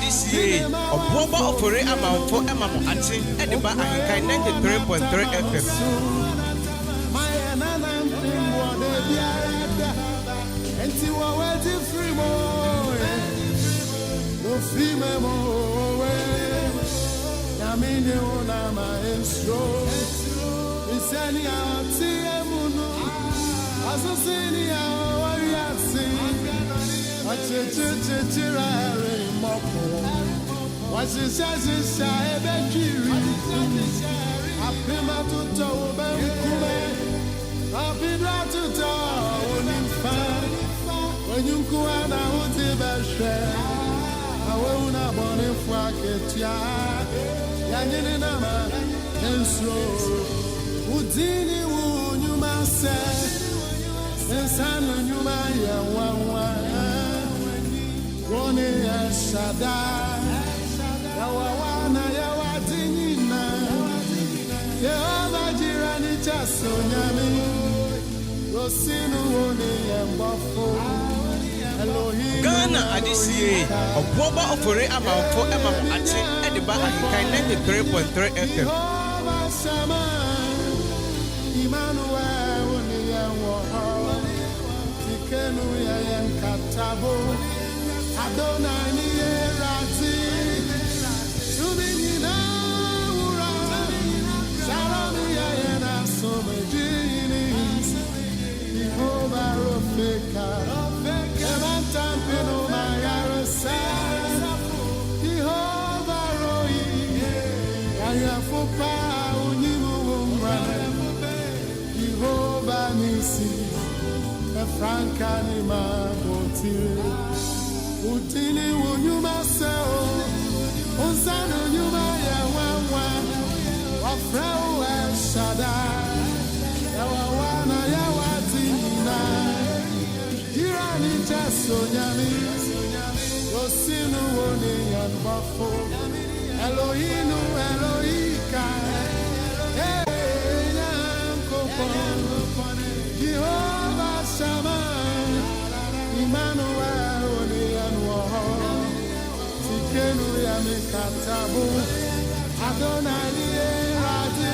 adisiye oboba ofore amanfo emamo ate ediba ahinkai 93.3 FM. Enti wa weti free mo, no free me mo, yamine ona ma enso, iseni ati emuno, asosini ya wariasi, wache rare moko, washisha ebekiri, apima tuto ubekume, apidra tuto unimfa. When you go out, I want to be sure. I will not want to forget ya. Yanni nama and slow. Udini wu you must say. And son you my one ya shada. Yawana yawadinina. Yehova jirani chaso nyami. Rosinu one ya mbafo. Ghana adisiye oboba ofore amanfo emamo ate ediba ahinkai 93.3 FM. Emmanuel Tikenu ya nkatabo Adonai ni erati Subinina ura Shalom ya na somejini Jehovah Rofeka Tampino Mayarasa Jehovah Roi Ayafupa Unimumbra Jehovah Nisi Franka Nima Boti Utili Unyuma Sao Unsano Nyuma Yawawa Wafrau El Shaddai Yawawana Yawatina Sonyami, Rosinu Woni and Buffo, Elohinu, Elohika, Jehovah Shammah, Emmanuel, Woni and Waho, Tikenu Yamikatabu, Adonai, Radi,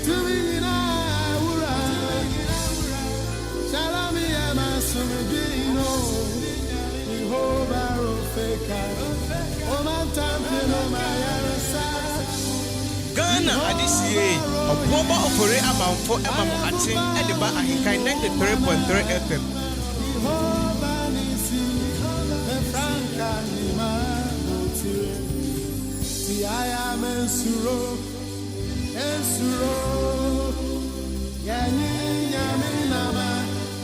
Tumina, Ura, Shalami Yamasumidino, Jehovah Rofeka, Oman Tampino Mayarasa. Ghana adisiye oboba ofore amanfo emamo ate ediba ahinkai 93.3 FM. Jehovah Nisi, Franka Nima, Tiaya Mensuro, Ensuro, Yani Yaminama,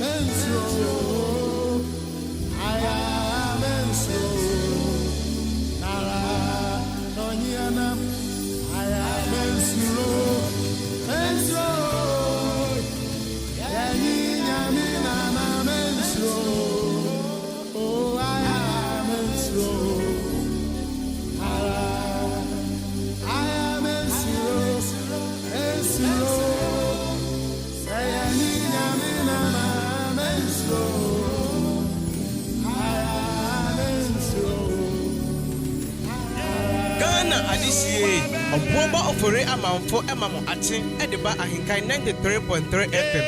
Mensuro, Aya Mensuro, Nara, Noniana, Aya Mensuro, Mensuro, Yani Yaminama, Mensuro, Oh, Aya Mensuro. Ghana adisiye oboba ofore amanfo emamo ate ediba ahinkai 93.3 FM.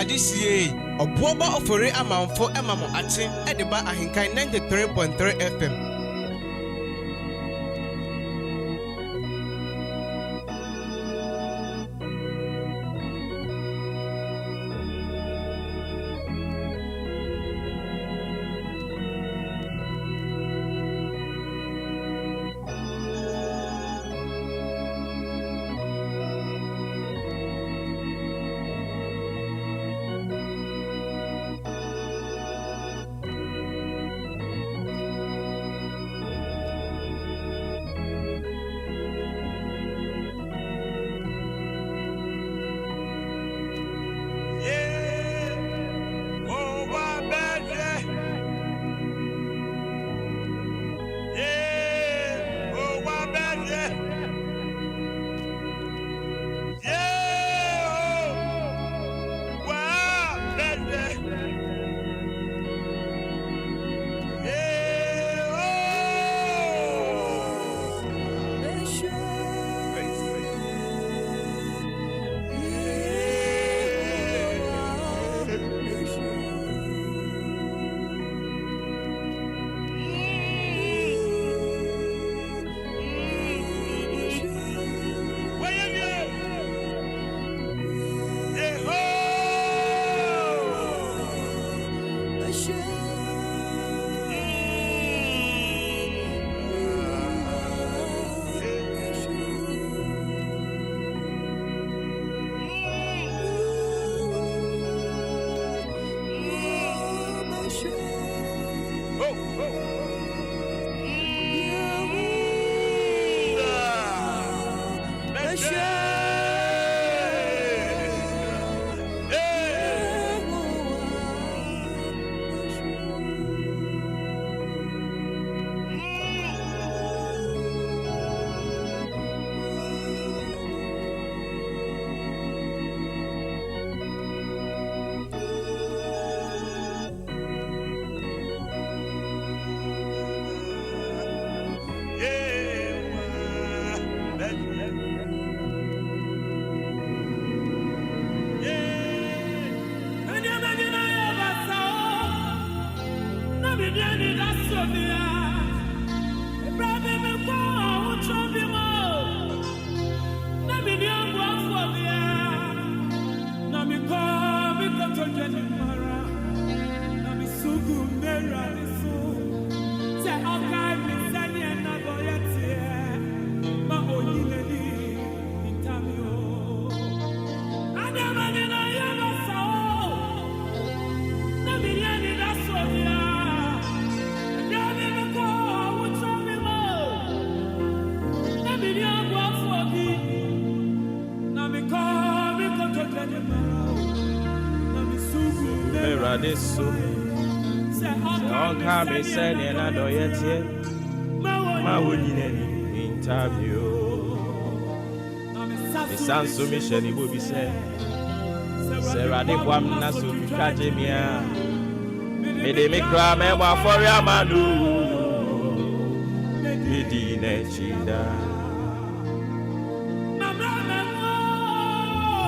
Adisiye obuoba ofore amanfo emamo ache ediba ahinkan 93.3 FM. Sansu Michelle will be said. Sarah de Guamna Sukajemia. Mede me cry, me wa for Yamadu. Midi Nechida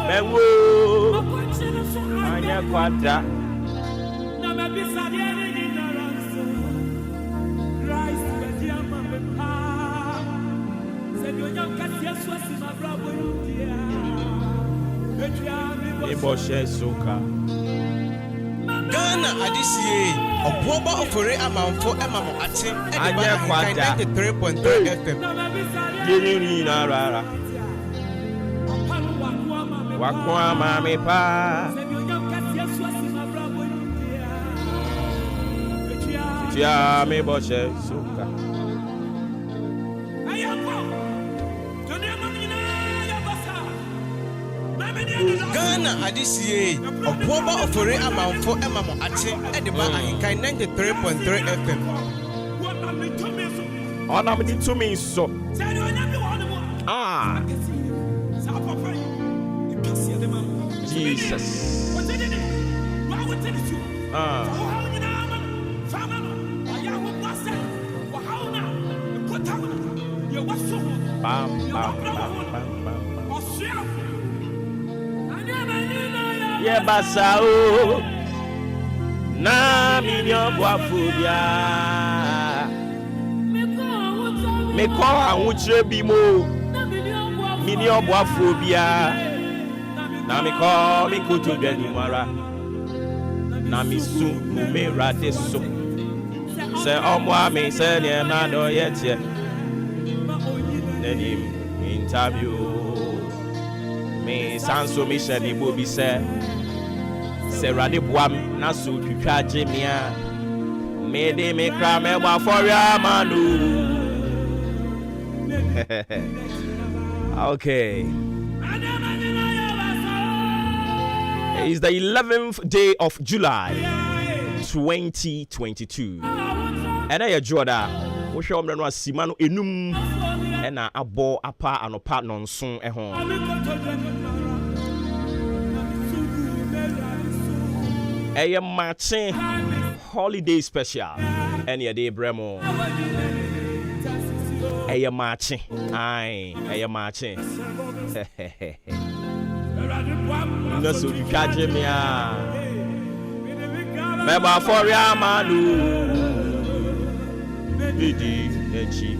Mewo Anya Quada Iboshe Soka Ghana Adisie, a Boba Ofore Amamfo Emamo Atin, and 93.3 FM. Yenina Rara Wakwa Mami Pa Tia Me Boshe Soka Ghana Adisie, a Boba Ofore Amamfo Emamo Atin, and 93.3 FM. On I'm to me so ah Jesus ah bam bam bam yeah basao na minyo boafobia me ko awuchire bi mo minyo boafobia na me ko to dani mara na mi su me rade so se omwa me se ne na do yetie nani interview me sanso me shani bobi se rade boam na so twitwa jemia me de me kra me gba foria manu okay. It's the 11th day of July 2022. And I Jordan, we show them no simano enum and abo apa anopa nonson ehon. A matching holiday special. Any day bremo. A matching. Aye, a matching. No so you catch me Meba for ya manu Bidi Nechi